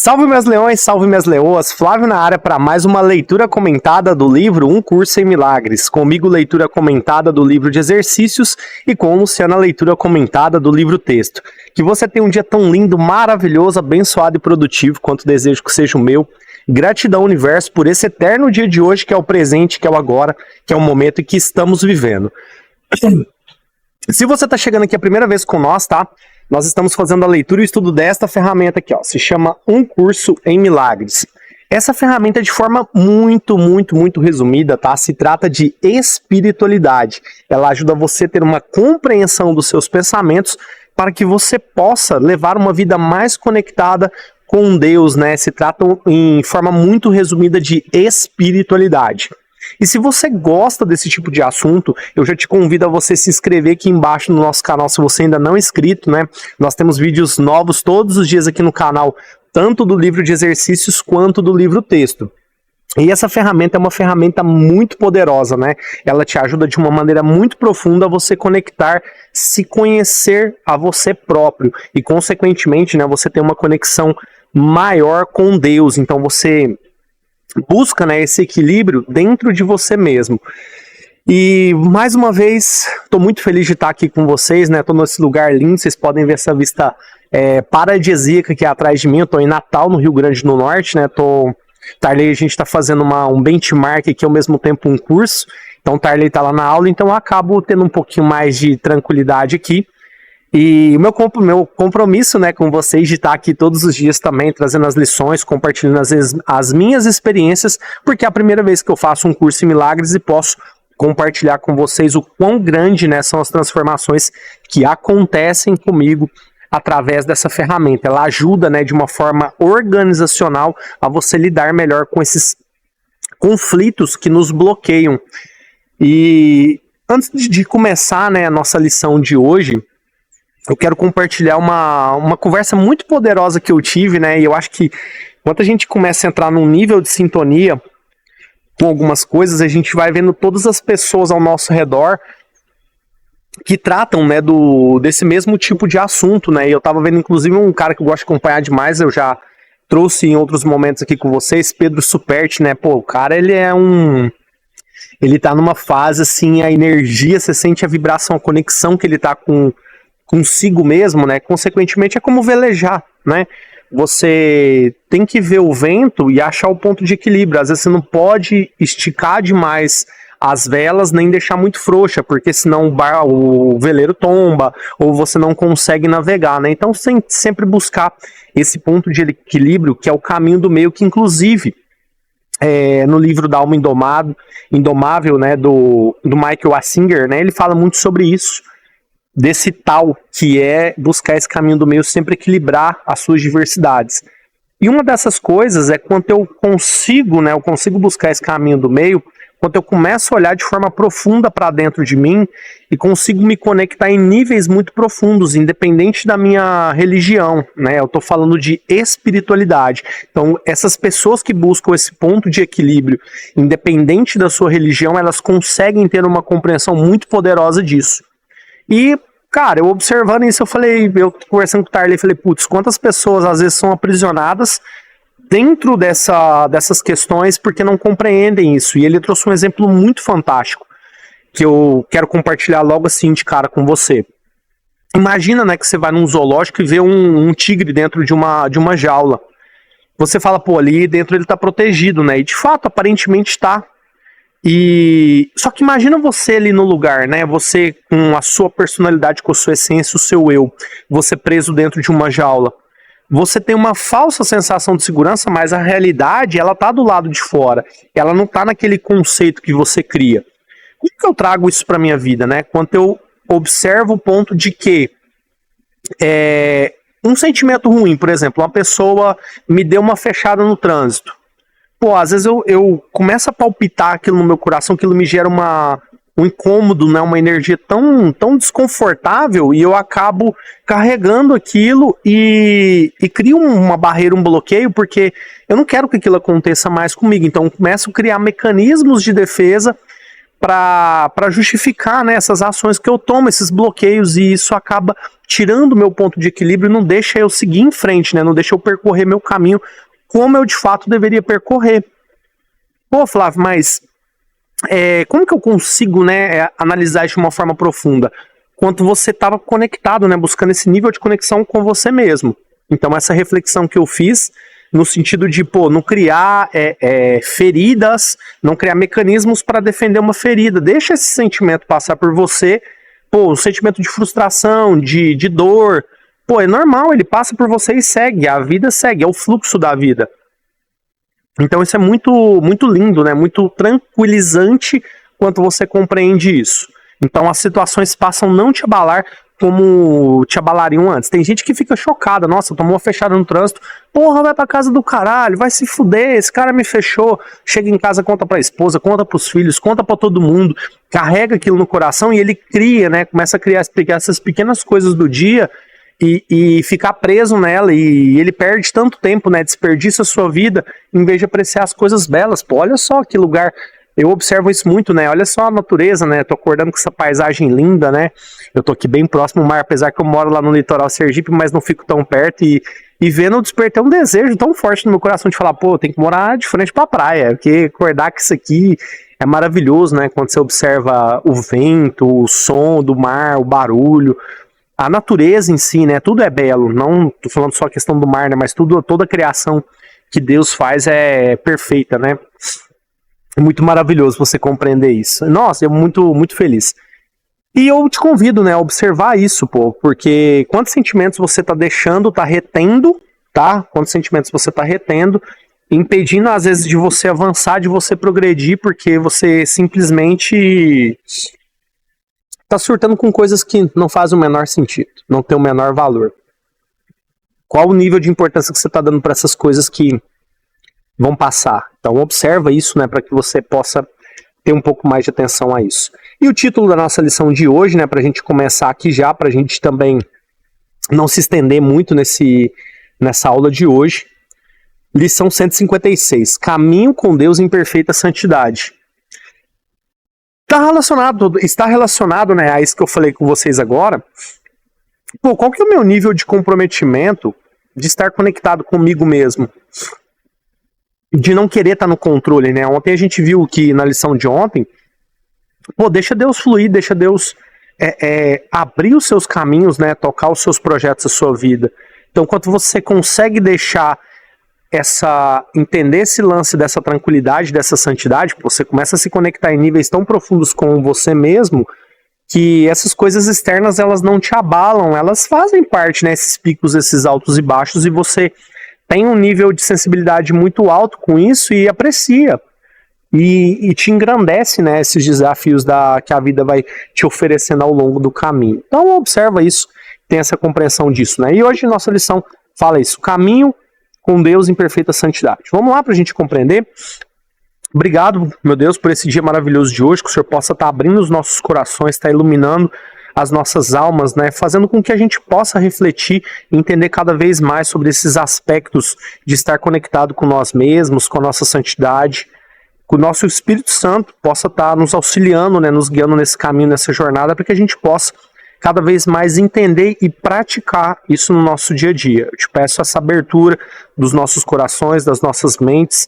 Salve meus leões, salve minhas leoas, Flávio na área para mais uma leitura comentada do livro Um Curso em Milagres. Comigo leitura comentada do livro de exercícios e com Luciana leitura comentada do livro texto. Que você tenha um dia tão lindo, maravilhoso, abençoado e produtivo quanto desejo que seja o meu. Gratidão universo por esse eterno dia de hoje que é o presente, que é o agora, que é o momento em que estamos vivendo. Se você está chegando aqui a primeira vez com nós, tá? Nós estamos fazendo a leitura e o estudo desta ferramenta aqui, ó. Se chama Um Curso em Milagres. Essa ferramenta é de forma muito resumida, tá? Se trata de espiritualidade. Ela ajuda você a ter uma compreensão dos seus pensamentos para que você possa levar uma vida mais conectada com Deus, né? Se trata em forma muito resumida de espiritualidade. E se você gosta desse tipo de assunto, eu já te convido a você se inscrever aqui embaixo no nosso canal, se você ainda não é inscrito, né? Nós temos vídeos novos todos os dias aqui no canal, tanto do livro de exercícios quanto do livro texto. E essa ferramenta é uma ferramenta muito poderosa, né? Ela te ajuda de uma maneira muito profunda a você conectar, se conhecer a você próprio e, consequentemente, né, você ter uma conexão maior com Deus. Então você busca, né, esse equilíbrio dentro de você mesmo. E mais uma vez, estou muito feliz de estar aqui com vocês, né? Estou nesse lugar lindo, vocês podem ver essa vista paradisíaca aqui atrás de mim. Eu estou em Natal, no Rio Grande do Norte, né? Tarley, a gente está fazendo um benchmark aqui, ao mesmo tempo um curso. Então Tarley está lá na aula, então eu acabo tendo um pouquinho mais de tranquilidade aqui. E o meu compromisso, né, com vocês de estar aqui todos os dias também, trazendo as lições, compartilhando as minhas experiências, porque é a primeira vez que eu faço um curso em milagres e posso compartilhar com vocês o quão grande, né, são as transformações que acontecem comigo através dessa ferramenta. Ela ajuda, né, de uma forma organizacional a você lidar melhor com esses conflitos que nos bloqueiam. E antes de começar, né, a nossa lição de hoje, eu quero compartilhar uma conversa muito poderosa que eu tive, né? E eu acho que quando a gente começa a entrar num nível de sintonia com algumas coisas, a gente vai vendo todas as pessoas ao nosso redor que tratam, né, desse mesmo tipo de assunto, né? E eu tava vendo, inclusive, um cara que eu gosto de acompanhar demais, eu já trouxe em outros momentos aqui com vocês, Pedro Superti, né? Pô, o cara, ele tá numa fase, assim, a energia, você sente a vibração, a conexão que ele tá consigo mesmo, né? Consequentemente é como velejar, né? Você tem que ver o vento e achar o ponto de equilíbrio. Às vezes você não pode esticar demais as velas nem deixar muito frouxa, porque senão o veleiro tomba ou você não consegue navegar, né? Então você tem que sempre buscar esse ponto de equilíbrio, que é o caminho do meio, que inclusive no livro da Alma Indomável, né, do Michael Assinger, né, ele fala muito sobre isso, desse tal que é buscar esse caminho do meio, sempre equilibrar as suas diversidades. E uma dessas coisas é quando eu consigo buscar esse caminho do meio, quando eu começo a olhar de forma profunda para dentro de mim e consigo me conectar em níveis muito profundos, independente da minha religião, né? Eu estou falando de espiritualidade. Então, essas pessoas que buscam esse ponto de equilíbrio, independente da sua religião, elas conseguem ter uma compreensão muito poderosa disso. E, cara, eu observando isso, eu conversando com o Tarley, falei, putz, quantas pessoas às vezes são aprisionadas dentro dessas questões porque não compreendem isso. E ele trouxe um exemplo muito fantástico, que eu quero compartilhar logo assim de cara com você. Imagina, né, que você vai num zoológico e vê um tigre dentro de uma jaula. Você fala, pô, ali dentro ele tá protegido, né? E de fato, aparentemente tá. Só que imagina você ali no lugar, né? Você com a sua personalidade, com a sua essência, o seu eu, você preso dentro de uma jaula. Você tem uma falsa sensação de segurança, mas a realidade, ela tá do lado de fora. Ela não tá naquele conceito que você cria. Como que eu trago isso para minha vida, né? Quando eu observo o ponto de que um sentimento ruim, por exemplo, uma pessoa me deu uma fechada no trânsito. Pô, às vezes eu começo a palpitar aquilo no meu coração, aquilo me gera um incômodo, né, uma energia tão desconfortável, e eu acabo carregando aquilo e crio uma barreira, um bloqueio, porque eu não quero que aquilo aconteça mais comigo. Então eu começo a criar mecanismos de defesa para justificar, né, essas ações que eu tomo, esses bloqueios, e isso acaba tirando o meu ponto de equilíbrio, não deixa eu seguir em frente, né, não deixa eu percorrer meu caminho como eu de fato deveria percorrer. Pô, Flávio, mas como que eu consigo, né, analisar isso de uma forma profunda? Quanto você estava conectado, né, buscando esse nível de conexão com você mesmo. Então essa reflexão que eu fiz, no sentido de, pô, não criar feridas, não criar mecanismos para defender uma ferida. Deixa esse sentimento passar por você, pô, um sentimento de frustração, de dor. Pô, é normal, ele passa por você e segue, a vida segue, é o fluxo da vida. Então isso é muito, muito lindo, né? Muito tranquilizante quando você compreende isso. Então as situações passam a não te abalar como te abalariam antes. Tem gente que fica chocada, nossa, tomou uma fechada no trânsito, porra, vai pra casa do caralho, vai se fuder, esse cara me fechou. Chega em casa, conta pra esposa, conta pros filhos, conta pra todo mundo, carrega aquilo no coração e ele cria, né? Começa a criar essas pequenas coisas do dia e ficar preso nela, e ele perde tanto tempo, né, desperdiça a sua vida, em vez de apreciar as coisas belas. Pô, olha só que lugar, eu observo isso muito, né, olha só a natureza, né, tô acordando com essa paisagem linda, né, eu tô aqui bem próximo ao mar, apesar que eu moro lá no litoral Sergipe, mas não fico tão perto, e vendo eu despertei um desejo tão forte no meu coração de falar, pô, tem que morar de frente pra praia, porque acordar com isso aqui é maravilhoso, né, quando você observa o vento, o som do mar, o barulho, a natureza em si, né, tudo é belo, não tô falando só a questão do mar, né, mas toda a criação que Deus faz é perfeita, né, é muito maravilhoso você compreender isso. Nossa, eu muito, muito feliz. E eu te convido, né, a observar isso, pô, porque quantos sentimentos você tá deixando, tá retendo, tá, quantos sentimentos você tá retendo, impedindo às vezes de você avançar, de você progredir, porque você simplesmente tá surtando com coisas que não fazem o menor sentido, não tem o menor valor. Qual o nível de importância que você tá dando para essas coisas que vão passar? Então observa isso, né, para que você possa ter um pouco mais de atenção a isso. E o título da nossa lição de hoje, né, pra gente começar aqui já, pra gente também não se estender muito nessa aula de hoje, lição 156, Caminho com Deus em Perfeita Santidade. Está relacionado, né, a isso que eu falei com vocês agora. Pô, qual que é o meu nível de comprometimento de estar conectado comigo mesmo? De não querer estar no controle, né? Ontem a gente viu que na lição de ontem, pô, deixa Deus fluir, deixa Deus abrir os seus caminhos, né? Tocar os seus projetos, a sua vida. Então, quando você consegue deixar entender esse lance dessa tranquilidade, dessa santidade, você começa a se conectar em níveis tão profundos com você mesmo, que essas coisas externas, elas não te abalam, elas fazem parte, né, esses picos, esses altos e baixos, e você tem um nível de sensibilidade muito alto com isso e aprecia, e te engrandece, né, esses desafios que a vida vai te oferecendo ao longo do caminho. Então observa isso, tem essa compreensão disso, né, e hoje nossa lição fala isso, caminho com Deus em perfeita santidade. Vamos lá para a gente compreender. Obrigado, meu Deus, por esse dia maravilhoso de hoje, que o Senhor possa estar abrindo os nossos corações, estar iluminando as nossas almas, né, fazendo com que a gente possa refletir e entender cada vez mais sobre esses aspectos de estar conectado com nós mesmos, com a nossa santidade, que o nosso Espírito Santo possa estar nos auxiliando, né, nos guiando nesse caminho, nessa jornada, para que a gente possa cada vez mais entender e praticar isso no nosso dia a dia. Eu te peço essa abertura dos nossos corações, das nossas mentes,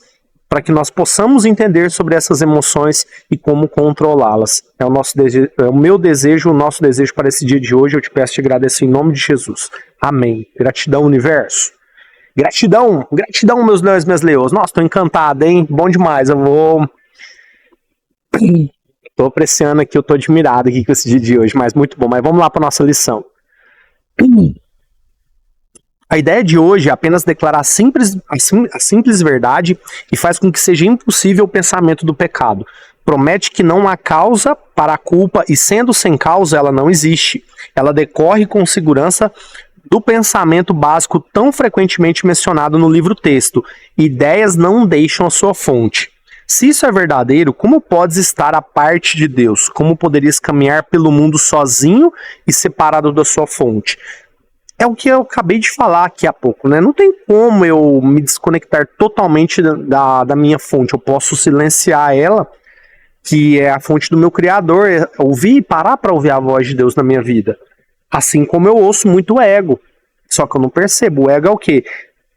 para que nós possamos entender sobre essas emoções e como controlá-las. É o meu desejo, o nosso desejo para esse dia de hoje. Eu te peço e te agradeço em nome de Jesus. Amém. Gratidão, universo. Gratidão, gratidão, meus leões, minhas leões. Nossa, tô encantado, hein? Bom demais. Tô apreciando aqui, eu tô admirado aqui com esse dia de hoje, mas muito bom. Mas vamos lá para nossa lição. A ideia de hoje é apenas declarar a simples verdade e faz com que seja impossível o pensamento do pecado. Promete que não há causa para a culpa e, sendo sem causa, ela não existe. Ela decorre com segurança do pensamento básico tão frequentemente mencionado no livro-texto. Ideias não deixam a sua fonte. Se isso é verdadeiro, como podes estar à parte de Deus? Como poderias caminhar pelo mundo sozinho e separado da sua fonte? É o que eu acabei de falar aqui há pouco, né? Não tem como eu me desconectar totalmente da minha fonte. Eu posso silenciar ela, que é a fonte do meu Criador, é ouvir e parar para ouvir a voz de Deus na minha vida. Assim como eu ouço muito o ego, só que eu não percebo. O ego é o quê?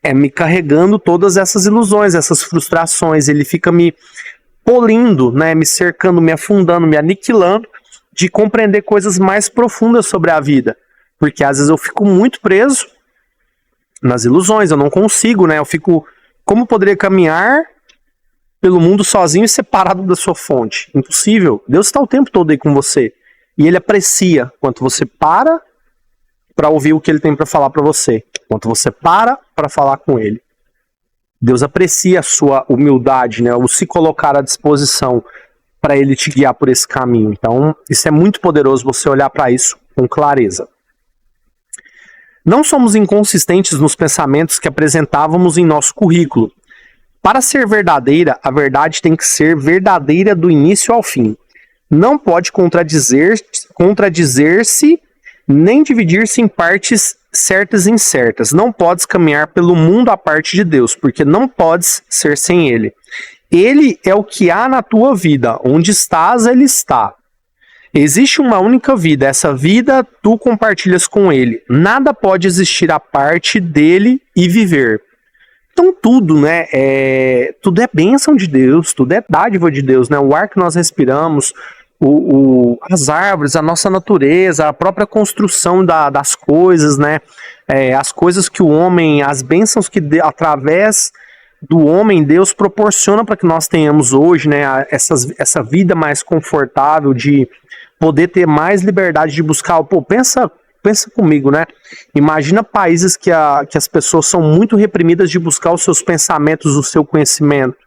É me carregando todas essas ilusões, essas frustrações, ele fica me polindo, né, me cercando, me afundando, me aniquilando, de compreender coisas mais profundas sobre a vida. Porque às vezes eu fico muito preso nas ilusões, eu não consigo, né? Eu fico, como poderia caminhar pelo mundo sozinho e separado da sua fonte? Impossível. Deus está o tempo todo aí com você. E ele aprecia quanto você para ouvir o que ele tem para falar para você. Quanto você para falar com ele. Deus aprecia a sua humildade, né? O se colocar à disposição para ele te guiar por esse caminho. Então, isso é muito poderoso, você olhar para isso com clareza. Não somos inconsistentes nos pensamentos que apresentávamos em nosso currículo. Para ser verdadeira, a verdade tem que ser verdadeira do início ao fim. Não pode contradizer-se nem dividir-se em partes certas e incertas. Não podes caminhar pelo mundo à parte de Deus, porque não podes ser sem Ele. Ele é o que há na tua vida. Onde estás, Ele está. Existe uma única vida. Essa vida tu compartilhas com Ele. Nada pode existir à parte dele e viver. Então tudo, né, tudo é bênção de Deus, tudo é dádiva de Deus, né? O ar que nós respiramos, as árvores, a nossa natureza, a própria construção das coisas, né? As coisas que o homem, as bênçãos que através do homem Deus proporciona para que nós tenhamos hoje, né? Essa vida mais confortável, de poder ter mais liberdade de buscar. Pô, pensa comigo, né? Imagina países que as pessoas são muito reprimidas de buscar os seus pensamentos, o seu conhecimento,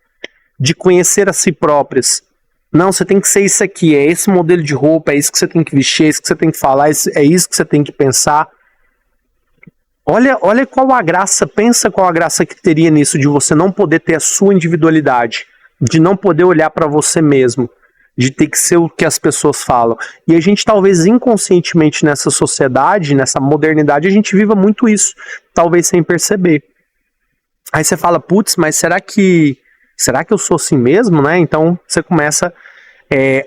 de conhecer a si próprias. Não, você tem que ser isso aqui, é esse modelo de roupa, é isso que você tem que vestir, é isso que você tem que falar, é isso que você tem que pensar. Olha qual a graça, pensa qual a graça que teria nisso, de você não poder ter a sua individualidade, de não poder olhar para você mesmo, de ter que ser o que as pessoas falam. E a gente talvez inconscientemente nessa sociedade, nessa modernidade, a gente viva muito isso, talvez sem perceber. Aí você fala, putz, mas será que eu sou assim mesmo, né? Então você começa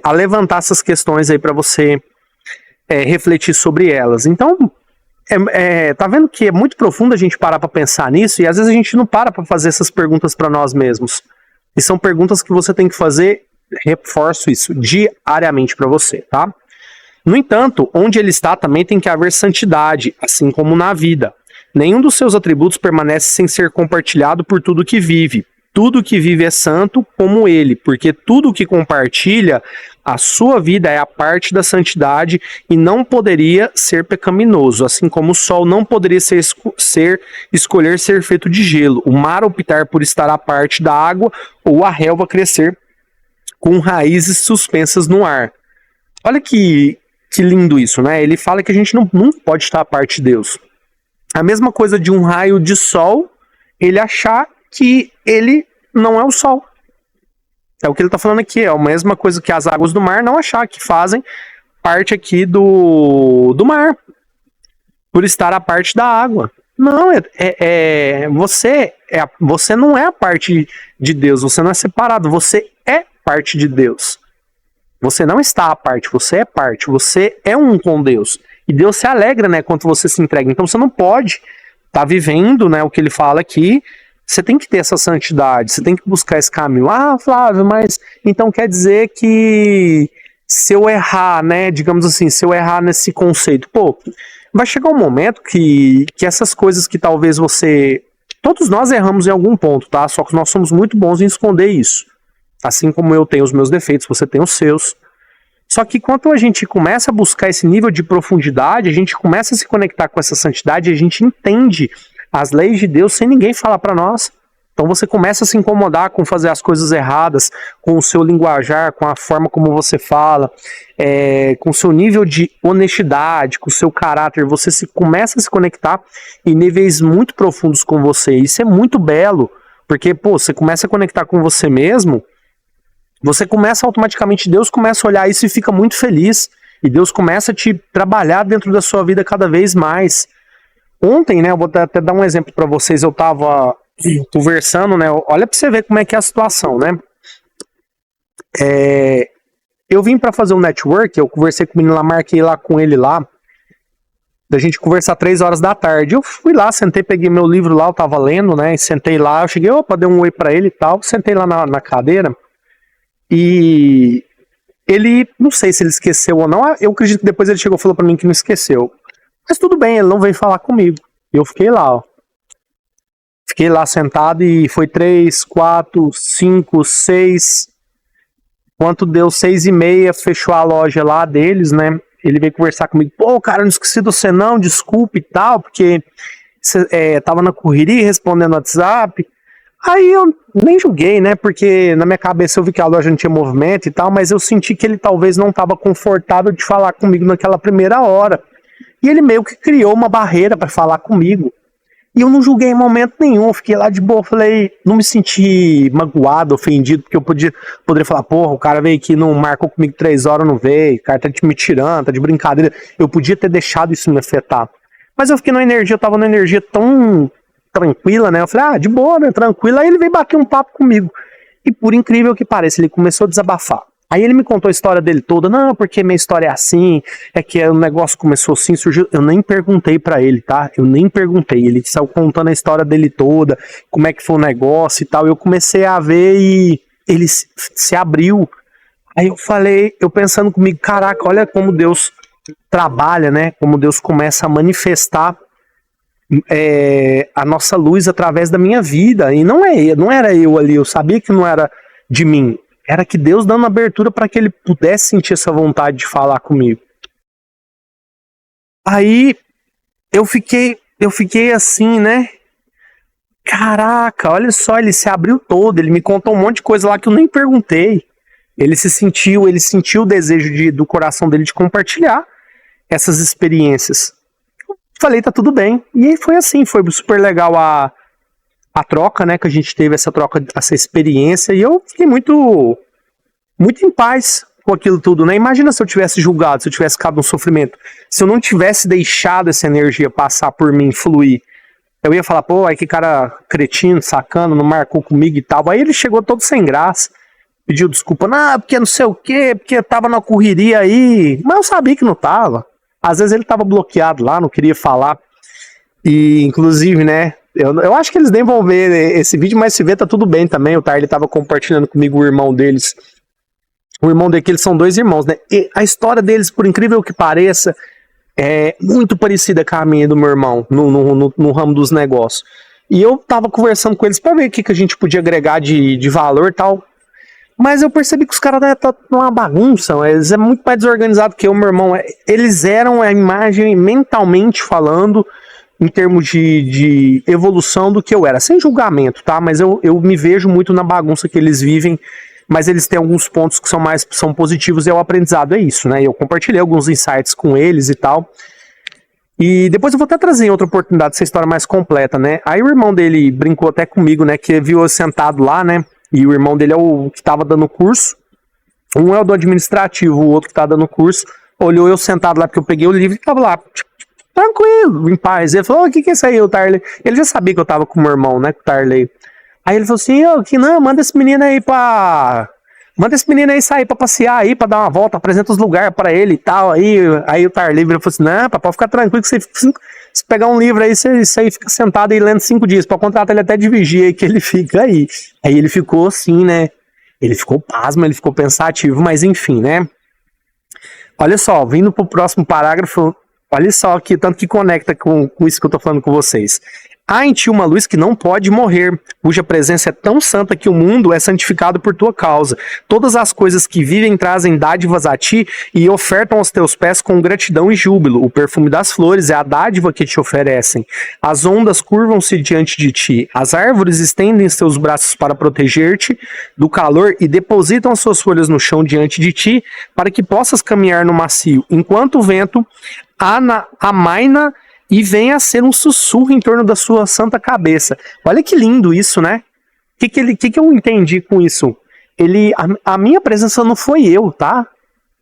a levantar essas questões aí para você refletir sobre elas. Então, tá vendo que é muito profundo a gente parar para pensar nisso, e às vezes a gente não para fazer essas perguntas para nós mesmos. E são perguntas que você tem que fazer, reforço isso, diariamente para você, tá? No entanto, onde ele está também tem que haver santidade, assim como na vida. Nenhum dos seus atributos permanece sem ser compartilhado por tudo que vive. Tudo que vive é santo como ele, porque tudo que compartilha a sua vida é a parte da santidade e não poderia ser pecaminoso, assim como o sol não poderia escolher ser feito de gelo, o mar optar por estar à parte da água ou a relva crescer com raízes suspensas no ar. Olha que lindo isso, né? Ele fala que a gente não pode estar à parte de Deus. A mesma coisa de um raio de sol, ele achar que ele não é o sol. É o que ele está falando aqui, é a mesma coisa que as águas do mar não achar que fazem parte aqui do mar, por estar a parte da água. Não, você não é a parte de Deus, você não é separado, você é parte de Deus. Você não está à parte, você é parte, você é um com Deus. E Deus se alegra, né, quando você se entrega. Então você não pode estar vivendo, né, o que ele fala aqui. Você tem que ter essa santidade, você tem que buscar esse caminho. Ah, Flávio, mas então quer dizer que se eu errar, né, digamos assim, se eu errar nesse conceito, pô, vai chegar um momento que essas coisas que talvez todos nós erramos em algum ponto, tá? Só que nós somos muito bons em esconder isso. Assim como eu tenho os meus defeitos, você tem os seus. Só que quando a gente começa a buscar esse nível de profundidade, a gente começa a se conectar com essa santidade, a gente entende as leis de Deus sem ninguém falar para nós. Então você começa a se incomodar com fazer as coisas erradas, com o seu linguajar, com a forma como você fala, com o seu nível de honestidade, com o seu caráter. Você começa a se conectar em níveis muito profundos com você. Isso é muito belo, porque pô, você começa a conectar com você mesmo, você começa automaticamente, Deus começa a olhar isso e fica muito feliz. E Deus começa a te trabalhar dentro da sua vida cada vez mais. Ontem, né, eu vou até dar um exemplo para vocês, eu tava conversando, né, olha para você ver como é que é a situação, né, eu vim pra fazer um network, eu conversei com o menino lá, marquei lá com ele lá, da gente conversar 3 horas da tarde. Eu fui lá, sentei, peguei meu livro lá, eu tava lendo, né, e sentei lá, eu cheguei, opa, dei um oi pra ele e tal, sentei lá na cadeira, e ele, não sei se ele esqueceu ou não, eu acredito que depois ele chegou e falou pra mim que não esqueceu. Mas tudo bem, ele não veio falar comigo. Eu fiquei lá, ó. Fiquei lá sentado e foi 3, 4, 5, 6. Quanto deu 6h30, fechou a loja lá deles, né? Ele veio conversar comigo. Pô, cara, eu não esqueci de você não, desculpe e tal, porque tava na correria respondendo no WhatsApp. Aí eu nem julguei, né? Porque na minha cabeça eu vi que a loja não tinha movimento e tal, mas eu senti que ele talvez não estava confortável de falar comigo naquela primeira hora. E ele meio que criou uma barreira para falar comigo. E eu não julguei em momento nenhum, fiquei lá de boa, falei, não me senti magoado, ofendido, porque eu poderia falar, porra, o cara veio aqui, não marcou comigo 3 horas, não veio, o cara tá me tirando, tá de brincadeira. Eu podia ter deixado isso me afetar. Mas eu fiquei eu tava numa energia tão tranquila, né? Eu falei, de boa, né? Tranquila. Aí ele veio bater um papo comigo. E por incrível que pareça, ele começou a desabafar. Aí ele me contou a história dele toda. Não, porque minha história é assim, é que o negócio começou assim, surgiu. Eu nem perguntei pra ele, tá? Eu nem perguntei. Ele saiu contando a história dele toda, como é que foi o negócio e tal. Eu comecei a ver e ele se abriu. Aí eu falei, eu pensando comigo, caraca, olha como Deus trabalha, né? Como Deus começa a manifestar a nossa luz através da minha vida. E não era eu ali, eu sabia que não era de mim. Era que Deus dando abertura para que ele pudesse sentir essa vontade de falar comigo. Aí eu fiquei assim, né? Caraca, olha só, ele se abriu todo, ele me contou um monte de coisa lá que eu nem perguntei. Ele sentiu o desejo do coração dele de compartilhar essas experiências. Falei, tá tudo bem. E aí foi assim, foi super legal a troca, né, que a gente teve, essa troca, essa experiência, e eu fiquei muito em paz com aquilo tudo, né? Imagina se eu tivesse julgado, se eu tivesse ficado no sofrimento, se eu não tivesse deixado essa energia passar por mim, fluir. Eu ia falar, pô, aí que cara cretino, sacano, não marcou comigo e tal. Aí ele chegou todo sem graça, pediu desculpa, não, porque não sei o quê, porque tava na correria aí, mas eu sabia que não tava. Às vezes ele tava bloqueado lá, não queria falar. E, inclusive, né, eu acho que eles nem vão ver esse vídeo, mas se ver tá tudo bem também. O Tarly tava compartilhando comigo o irmão deles. O irmão dele, eles são 2 irmãos, né? E a história deles, por incrível que pareça, é muito parecida com a minha e do meu irmão, no ramo dos negócios. E eu tava conversando com eles pra ver o que a gente podia agregar de valor e tal. Mas eu percebi que os caras estão numa bagunça, eles é muito mais desorganizado que eu, meu irmão. Eles eram a imagem, mentalmente falando, em termos de evolução do que eu era. Sem julgamento, tá? Mas eu me vejo muito na bagunça que eles vivem, mas eles têm alguns pontos que são positivos, e o aprendizado é isso, né? Eu compartilhei alguns insights com eles e tal. E depois eu vou até trazer em outra oportunidade essa história mais completa, né? Aí o irmão dele brincou até comigo, né? Que viu eu sentado lá, né? E o irmão dele é o que estava dando curso. Um é o do administrativo, o outro que tá dando curso. Olhou eu sentado lá, porque eu peguei o livro e tava lá, tranquilo, em paz. Ele falou, o que é isso aí, o Tarly? Ele já sabia que eu tava com o meu irmão, né, com o Tarly. Aí ele falou assim, que não, manda esse menino aí sair pra passear aí, pra dar uma volta, apresenta os lugares pra ele e tal. Aí o Tarly falou assim, não, papai, fica tranquilo que se pegar um livro aí, você aí fica sentado aí lendo 5 dias. Pra contratar ele até de vigia aí que ele fica aí. Aí ele ficou assim, né? Ele ficou pasmo, ele ficou pensativo, mas enfim, né? Olha só, vindo pro próximo parágrafo, olha só aqui, tanto que conecta com isso que eu tô falando com vocês. Há em ti uma luz que não pode morrer, cuja presença é tão santa que o mundo é santificado por tua causa. Todas as coisas que vivem trazem dádivas a ti e ofertam aos teus pés com gratidão e júbilo. O perfume das flores é a dádiva que te oferecem. As ondas curvam-se diante de ti. As árvores estendem seus braços para proteger-te do calor e depositam as suas folhas no chão diante de ti para que possas caminhar no macio, enquanto o vento amaina e venha a ser um sussurro em torno da sua santa cabeça. Olha que lindo isso, né? O que eu entendi com isso? A minha presença não foi eu, tá?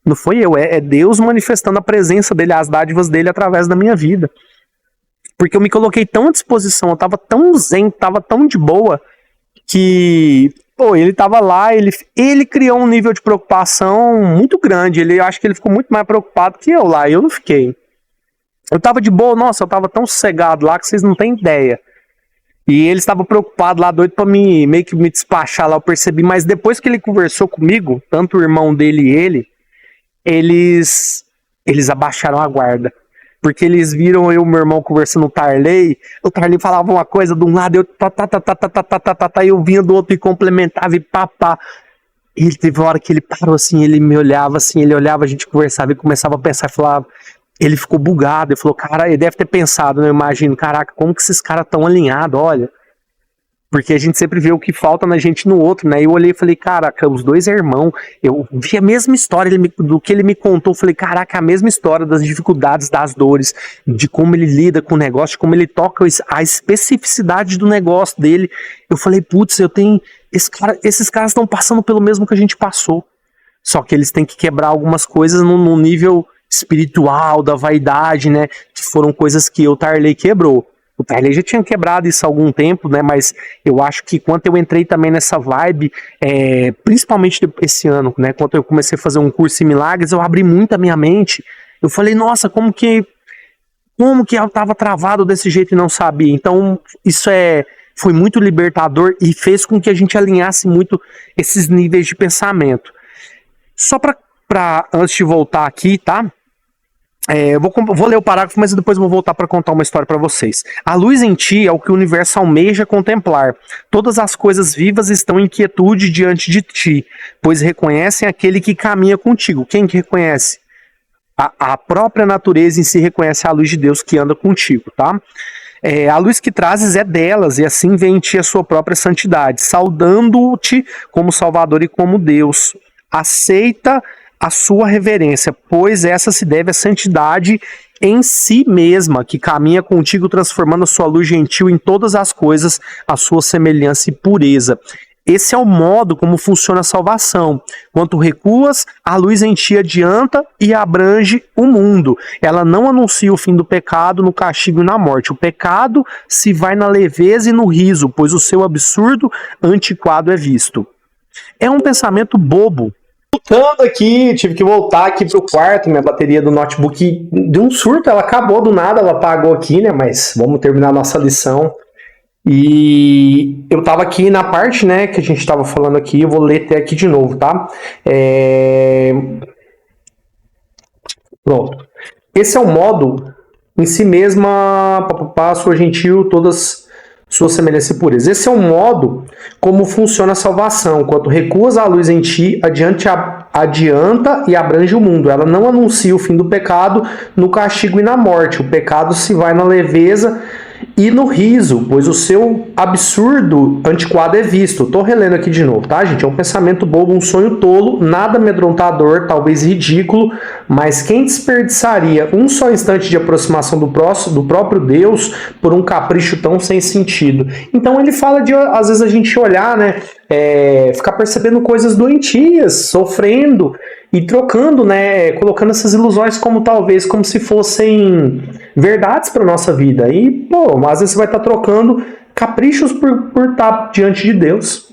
Não foi eu, é Deus manifestando a presença dele, as dádivas dele através da minha vida. Porque eu me coloquei tão à disposição, eu tava tão zen, tava tão de boa, que Pô, ele tava lá, ele criou um nível de preocupação muito grande. Eu acho que ele ficou muito mais preocupado que eu lá. Eu não fiquei. Eu tava de boa, nossa, eu tava tão sossegado lá que vocês não têm ideia. E ele estava preocupado lá, doido pra meio que me despachar lá, eu percebi. Mas depois que ele conversou comigo, tanto o irmão dele e ele, eles abaixaram a guarda. Porque eles viram eu e meu irmão conversando no Tarley, o Tarley falava uma coisa de um lado, eu eu vinha do outro e complementava e papá. E ele teve uma hora que ele parou assim, ele me olhava assim, ele olhava, a gente conversava e começava a pensar e falava, ele ficou bugado, ele falou, cara, ele deve ter pensado, né, eu imagino, caraca, como que esses caras estão alinhados, olha. Porque a gente sempre vê o que falta na gente no outro, né? Eu olhei e falei, caraca, os dois é irmão. Eu vi a mesma história do que ele me contou. Eu falei, caraca, a mesma história das dificuldades, das dores, de como ele lida com o negócio, de como ele toca a especificidade do negócio dele. Eu falei, putz, esses caras estão passando pelo mesmo que a gente passou. Só que eles têm que quebrar algumas coisas no nível espiritual, da vaidade, né? Que foram coisas que o Tarley quebrou. O Tarley já tinha quebrado isso há algum tempo, né? Mas eu acho que quando eu entrei também nessa vibe, principalmente esse ano, né? Quando eu comecei a fazer um curso em milagres, eu abri muito a minha mente. Eu falei, nossa, como que eu estava travado desse jeito e não sabia? Então, isso foi muito libertador e fez com que a gente alinhasse muito esses níveis de pensamento. Só para antes de voltar aqui, tá? Eu vou ler o parágrafo, mas depois eu vou voltar para contar uma história para vocês. A luz em ti é o que o universo almeja contemplar. Todas as coisas vivas estão em quietude diante de ti, pois reconhecem aquele que caminha contigo. Quem que reconhece? A própria natureza em si reconhece a luz de Deus que anda contigo, tá? A luz que trazes é delas, e assim vem em ti a sua própria santidade, saudando-te como Salvador e como Deus. Aceita a sua reverência, pois essa se deve à santidade em si mesma, que caminha contigo transformando a sua luz gentil em todas as coisas, a sua semelhança e pureza. Esse é o modo como funciona a salvação. Quanto recuas, a luz em ti adianta e abrange o mundo. Ela não anuncia o fim do pecado no castigo e na morte. O pecado se vai na leveza e no riso, pois o seu absurdo antiquado é visto. É um pensamento bobo. Voltando aqui, tive que voltar aqui pro quarto, minha bateria do notebook deu um surto, ela acabou do nada, ela apagou aqui, né, mas vamos terminar a nossa lição. E eu tava aqui na parte, né, que a gente tava falando aqui, eu vou ler até aqui de novo, tá? Pronto. Esse é o modo em si mesma, sua gentil, todas sua semelhança e pureza. Esse é o modo como funciona a salvação. Quando recusa a luz em ti, adianta e abrange o mundo. Ela não anuncia o fim do pecado no castigo e na morte. O pecado se vai na leveza e no riso, pois o seu absurdo antiquado é visto. Tô relendo aqui de novo, tá, gente? É um pensamento bobo, um sonho tolo, nada amedrontador, talvez ridículo, mas quem desperdiçaria um só instante de aproximação do próprio Deus por um capricho tão sem sentido? Então ele fala de, às vezes, a gente olhar, né, ficar percebendo coisas doentias, sofrendo e trocando, né, colocando essas ilusões como se fossem verdades para nossa vida. E, pô, às vezes você vai estar trocando caprichos por estar diante de Deus.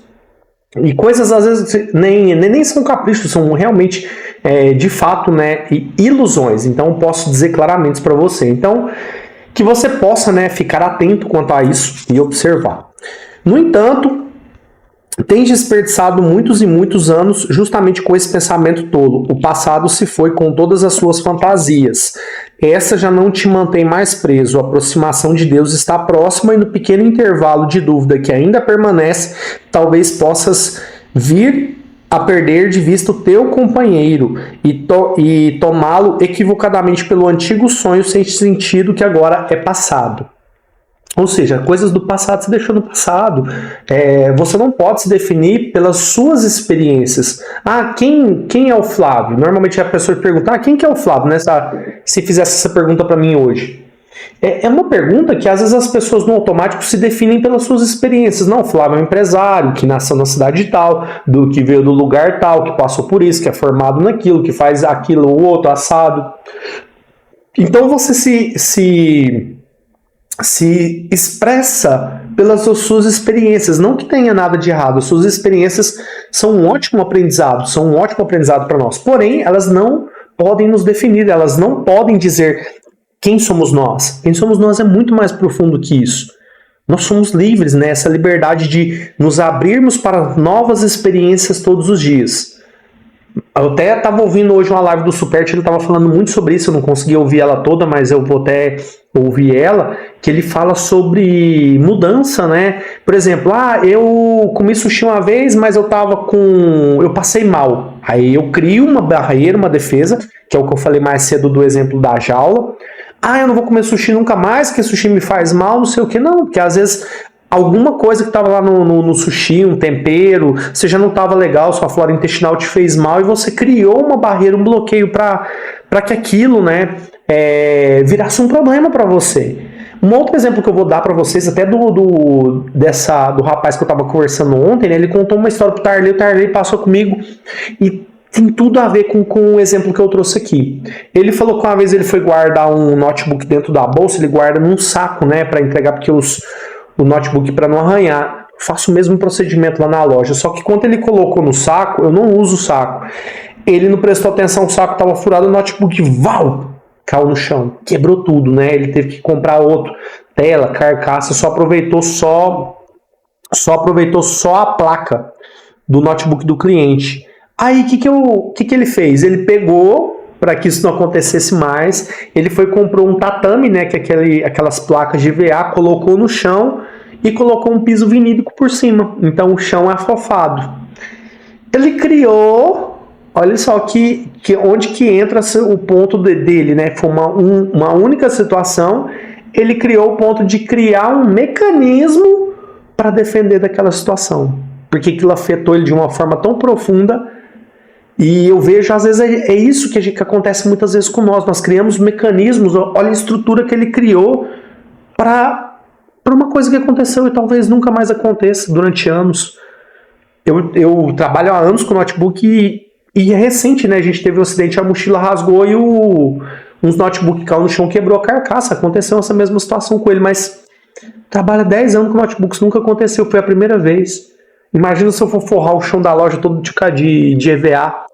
E coisas, às vezes, nem são caprichos, são realmente, de fato, né, ilusões. Então, posso dizer claramente para você. Então, que você possa, né, ficar atento quanto a isso e observar. No entanto, tem desperdiçado muitos e muitos anos justamente com esse pensamento tolo. O passado se foi com todas as suas fantasias. Essa já não te mantém mais preso. A aproximação de Deus está próxima e no pequeno intervalo de dúvida que ainda permanece, talvez possas vir a perder de vista o teu companheiro e tomá-lo equivocadamente pelo antigo sonho sem sentido que agora é passado. Ou seja, coisas do passado se deixou no passado. Você não pode se definir pelas suas experiências. Quem é o Flávio? Normalmente a pessoa pergunta, quem que é o Flávio? Né? Se fizesse essa pergunta para mim hoje. É uma pergunta que às vezes as pessoas no automático se definem pelas suas experiências. Não, o Flávio é um empresário, que nasceu na cidade tal, que veio do lugar tal, que passou por isso, que é formado naquilo, que faz aquilo ou outro, assado. Então você se expressa pelas suas experiências. Não que tenha nada de errado, as suas experiências são um ótimo aprendizado para nós. Porém, elas não podem nos definir, elas não podem dizer quem somos nós. Quem somos nós é muito mais profundo que isso. Nós somos livres, né? Essa liberdade de nos abrirmos para novas experiências todos os dias. Eu até estava ouvindo hoje uma live do Supert, ele estava falando muito sobre isso, eu não consegui ouvir ela toda, mas eu vou até ouvir ela, que ele fala sobre mudança, né? Por exemplo, eu comi sushi uma vez, mas eu passei mal. Aí eu crio uma barreira, uma defesa, que é o que eu falei mais cedo do exemplo da jaula. Eu não vou comer sushi nunca mais, porque sushi me faz mal, não sei o que. Não, porque às vezes alguma coisa que estava lá no sushi, um tempero, você já não estava legal, sua flora intestinal te fez mal e você criou uma barreira, um bloqueio para que aquilo, né, virasse um problema para você. Um outro exemplo que eu vou dar para vocês, até do rapaz que eu estava conversando ontem, né, ele contou uma história pro Tarley, o Tarley passou comigo e tem tudo a ver com o exemplo que eu trouxe aqui. Ele falou que uma vez ele foi guardar um notebook dentro da bolsa, ele guarda num saco, né, para entregar, porque o notebook para não arranhar. Faço o mesmo procedimento lá na loja, só que quando ele colocou no saco, eu não uso o saco. Ele não prestou atenção, o saco estava furado, o notebook caiu no chão, quebrou tudo, né? Ele teve que comprar outro, tela, carcaça, só aproveitou só a placa do notebook do cliente. Aí o que ele fez? Ele pegou, para que isso não acontecesse mais, ele foi e comprou um tatame, né, que é aquelas placas de EVA, colocou no chão e colocou um piso vinílico por cima. Então o chão é afofado. Ele criou, olha só que onde que entra o ponto dele, né? Foi uma única situação. Ele criou o ponto de criar um mecanismo para defender daquela situação, porque aquilo afetou ele de uma forma tão profunda. E eu vejo, às vezes, é isso que acontece muitas vezes com nós. Nós criamos mecanismos, olha a estrutura que ele criou para uma coisa que aconteceu e talvez nunca mais aconteça durante anos. Eu trabalho há anos com notebook e é recente, né? A gente teve um acidente, a mochila rasgou e uns notebook caiu no chão, quebrou a carcaça. Aconteceu essa mesma situação com ele, mas trabalha 10 anos com notebooks, nunca aconteceu, foi a primeira vez. Imagina se eu for forrar o chão da loja todo de EVA.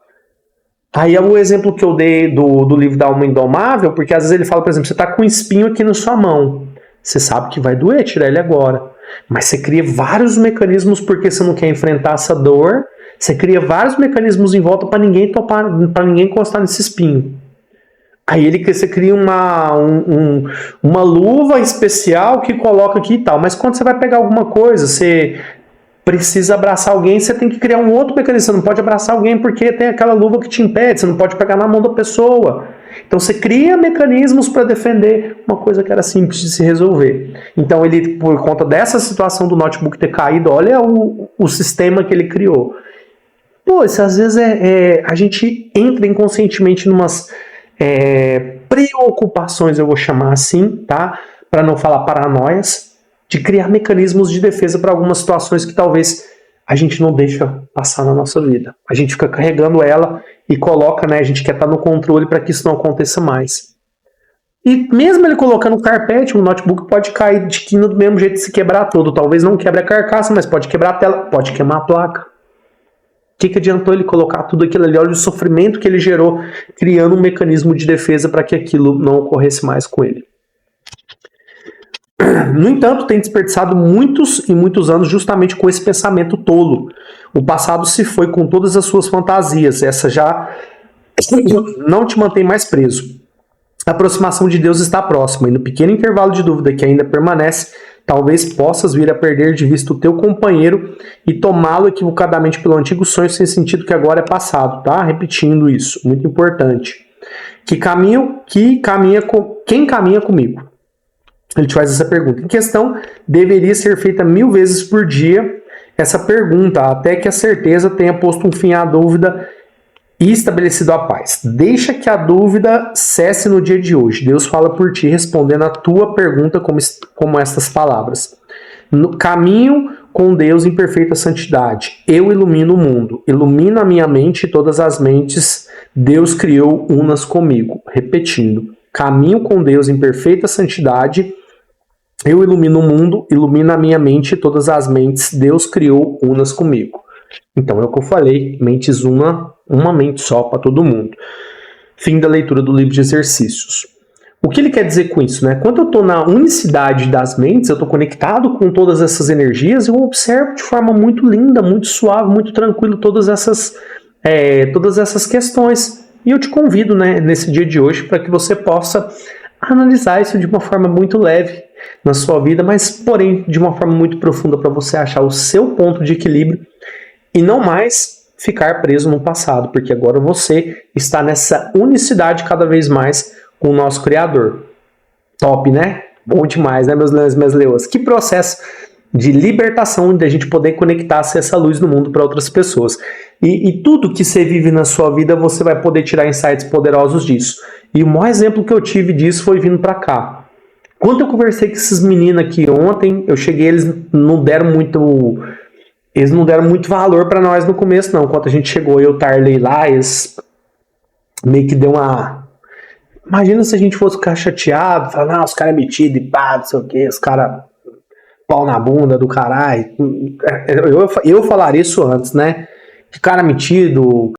Aí é o exemplo que eu dei do livro da Alma Indomável, porque às vezes ele fala, por exemplo, você está com um espinho aqui na sua mão. Você sabe que vai doer tirar ele agora. Mas você cria vários mecanismos porque você não quer enfrentar essa dor. Você cria vários mecanismos em volta para ninguém encostar nesse espinho. Aí você cria uma luva especial que coloca aqui e tal. Mas quando você vai pegar alguma coisa, você precisa abraçar alguém, você tem que criar um outro mecanismo. Você não pode abraçar alguém porque tem aquela luva que te impede, você não pode pegar na mão da pessoa. Então você cria mecanismos para defender uma coisa que era simples de se resolver. Então ele, por conta dessa situação do notebook ter caído, olha o sistema que ele criou. Isso às vezes a gente entra inconscientemente numas preocupações, eu vou chamar assim, tá? Para não falar paranoias, de criar mecanismos de defesa para algumas situações que talvez a gente não deixa passar na nossa vida. A gente fica carregando ela e coloca, né? A gente quer estar no controle para que isso não aconteça mais. E mesmo ele colocando o carpete, o notebook pode cair de quina do mesmo jeito, se quebrar todo. Talvez não quebre a carcaça, mas pode quebrar a tela, pode queimar a placa. O que adiantou ele colocar tudo aquilo ali? Olha o sofrimento que ele gerou, criando um mecanismo de defesa para que aquilo não ocorresse mais com ele. No entanto, tem desperdiçado muitos e muitos anos justamente com esse pensamento tolo. O passado se foi com todas as suas fantasias. Essa já não te mantém mais preso. A aproximação de Deus está próxima, e no pequeno intervalo de dúvida que ainda permanece, talvez possas vir a perder de vista o teu companheiro e tomá-lo equivocadamente pelo antigo sonho sem sentido que agora é passado, tá? Repetindo isso, muito importante. Quem caminha comigo? Ele te faz essa pergunta. Em questão, deveria ser feita 1000 vezes por dia essa pergunta, até que a certeza tenha posto um fim à dúvida e estabelecido a paz. Deixa que a dúvida cesse no dia de hoje. Deus fala por ti, respondendo a tua pergunta como estas palavras. No caminho com Deus em perfeita santidade. Eu ilumino o mundo. Ilumina a minha mente e todas as mentes Deus criou unas comigo. Repetindo. Caminho com Deus em perfeita santidade. Eu ilumino o mundo, ilumina a minha mente e todas as mentes Deus criou unas comigo. Então é o que eu falei, mentes uma mente só para todo mundo. Fim da leitura do livro de exercícios. O que ele quer dizer com isso, né? Quando eu estou na unicidade das mentes, eu estou conectado com todas essas energias, eu observo de forma muito linda, muito suave, muito tranquilo todas essas questões. E eu te convido, né, nesse dia de hoje para que você possa analisar isso de uma forma muito leve na sua vida, mas porém de uma forma muito profunda para você achar o seu ponto de equilíbrio e não mais ficar preso no passado, porque agora você está nessa unicidade cada vez mais com o nosso Criador. Top, né? Bom demais, né, meus leões e minhas leoas? Que processo de libertação, de a gente poder conectar-se essa luz no mundo para outras pessoas. E tudo que você vive na sua vida, você vai poder tirar insights poderosos disso. E o maior exemplo que eu tive disso foi vindo para cá. Quando eu conversei com esses meninos aqui ontem, eu cheguei, eles não deram muito valor para nós no começo, não. Quando a gente chegou, eu, Tarley lá, eles meio que deu uma... Imagina se a gente fosse ficar chateado, falar, não, os caras metidos e pá, não sei o que, os caras pau na bunda do caralho. Eu falaria isso antes, né? Que cara metido,